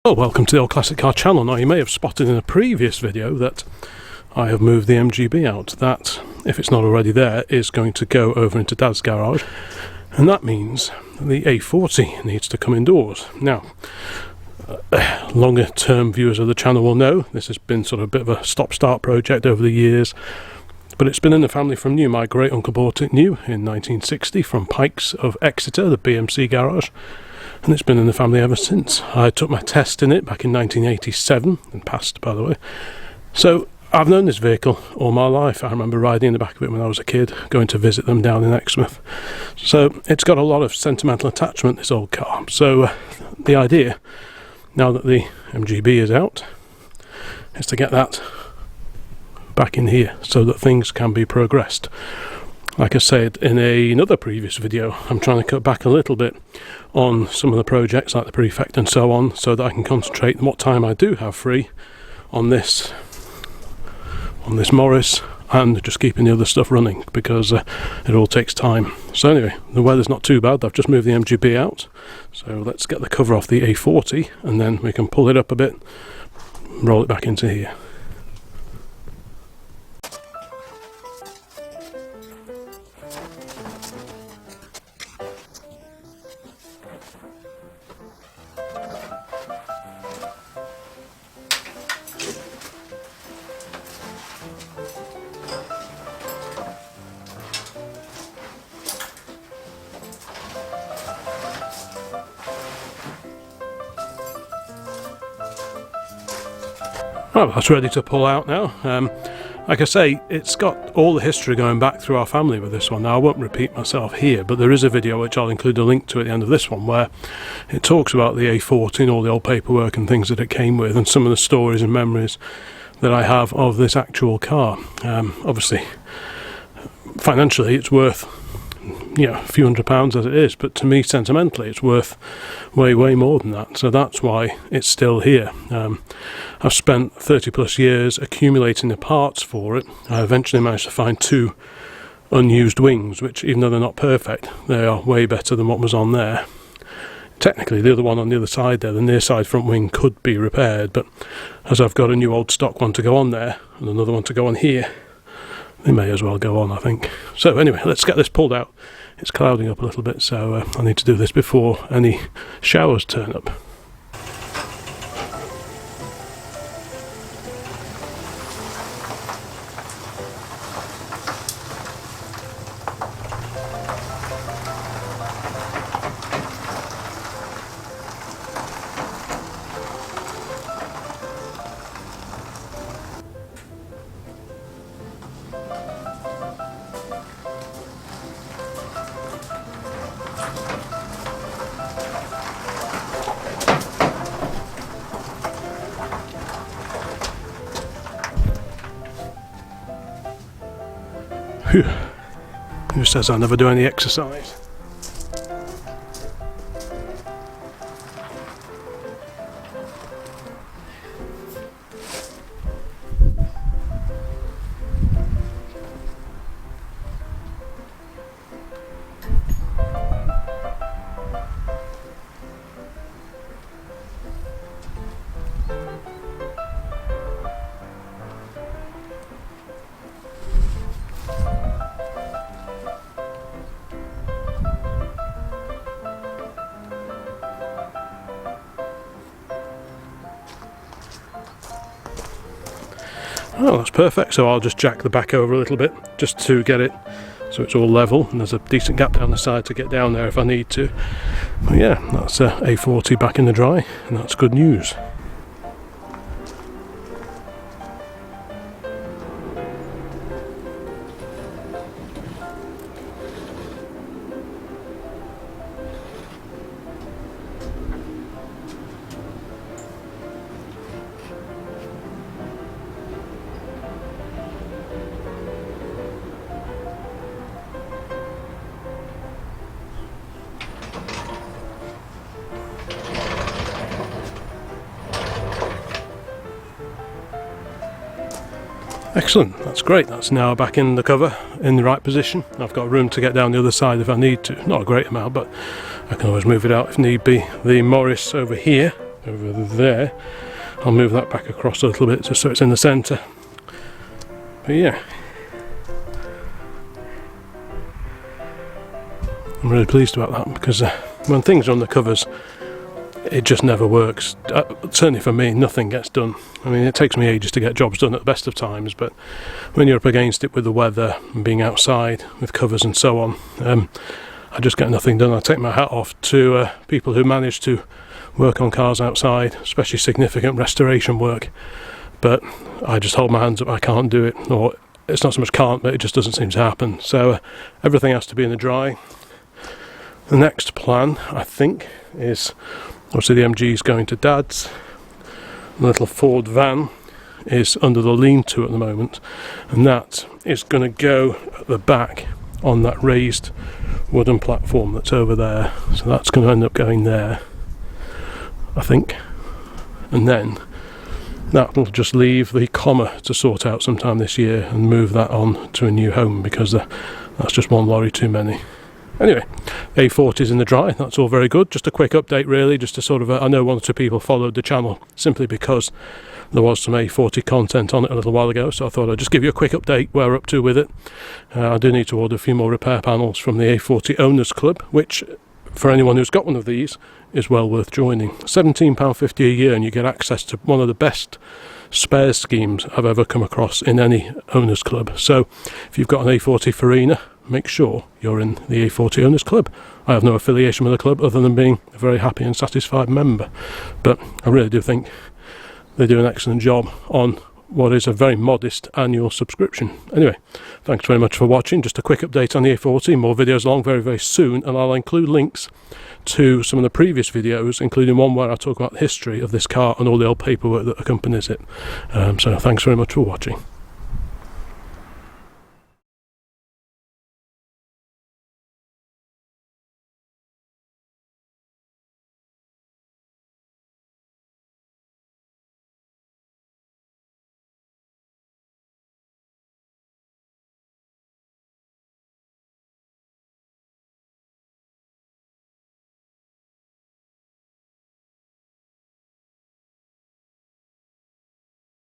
Well, welcome to the Old Classic Car channel. Now, you may have spotted in a previous video that I have moved the MGB out. That, if it's not already there, is going to go over into Dad's garage, and that means the A40 needs to come indoors. Now, longer term viewers of the channel will know this has been sort of a bit of a stop-start project over the years, but it's been in the family from new. My great uncle bought it new in 1960 from Pikes of Exeter, the BMC garage, and it's been in the family ever since. I took my test in it back in 1987 and passed, by the way. So I've known this vehicle all my life. I remember riding in the back of it when I was a kid, going to visit them down in Exmouth. So it's got a lot of sentimental attachment, this old car. So the idea, now that the MGB is out, is to get that back in here so that things can be progressed. Like I said in another previous video, I'm trying to cut back a little bit on some of the projects like the Prefect and so on, so that I can concentrate on what time I do have free on this Morris, and just keeping the other stuff running, because it all takes time. So anyway, the weather's not too bad. I've just moved the MGB out, so let's get the cover off the A40 and then we can pull it up a bit, roll it back into here. Well, that's ready to pull out now. Like I say, it's got all the history going back through our family with this one. Now, I won't repeat myself here, but there is a video which I'll include a link to at the end of this one, where it talks about the A40 and all the old paperwork and things that it came with, and some of the stories and memories that I have of this actual car. Obviously, financially, it's worth, you know, a few £100s as it is, but to me, sentimentally, it's worth way more than that. So that's why it's still here. I've spent 30 plus years accumulating the parts for it. I eventually managed to find two unused wings, which, even though they're not perfect, they are way better than what was on there. Technically, the other one on the other side there, the near side front wing, could be repaired, but as I've got a new old stock one to go on there and another one to go on here, they may as well go on, I think. So anyway, let's get this pulled out. It's clouding up a little bit, so I need to do this before any showers turn up. Whew. Who says I never do any exercise? Oh, that's perfect. So I'll just jack the back over a little bit just to get it so it's all level, and there's a decent gap down the side to get down there if I need to. But yeah, that's A40 back in the dry, and that's good news. Excellent, that's great. That's now back in the cover in the right position. I've got room to get down the other side if I need to. Not a great amount, but I can always move it out if need be. The Morris over here over there. I'll move that back across a little bit just so it's in the centre. But yeah, I'm really pleased about that, because when things are on the covers, it just never works. Certainly for me, nothing gets done. I mean, it takes me ages to get jobs done at the best of times, but when you're up against it with the weather and being outside with covers and so on, I just get nothing done. I take my hat off to people who manage to work on cars outside, especially significant restoration work, but I just hold my hands up. I can't do it, or it's not so much can't, but it just doesn't seem to happen. So everything has to be in the dry. The next plan, I think, is obviously the MG is going to Dad's. The little Ford van is under the lean-to at the moment, and that is going to go at the back on that raised wooden platform that's over there. So that's going to end up going there, I think, and then that will just leave the comma to sort out sometime this year and move that on to a new home, because that's just one lorry too many. Anyway, A40's in the dry, that's all very good. Just a quick update really, just to sort of, I know one or two people followed the channel simply because there was some A40 content on it a little while ago, so I thought I'd just give you a quick update where we're up to with it. I do need to order a few more repair panels from the A40 Owners Club, which for anyone who's got one of these is well worth joining. £17.50 a year, and you get access to one of the best spares schemes I've ever come across in any Owners Club. So if you've got an A40 Farina, make sure you're in the A40 Owners Club. I have no affiliation with the club other than being a very happy and satisfied member, but I really do think they do an excellent job on what is a very modest annual subscription. Anyway, thanks very much for watching. Just a quick update on the A40. More videos along very, very soon, and I'll include links to some of the previous videos, including one where I talk about the history of this car and all the old paperwork that accompanies it. So thanks very much for watching.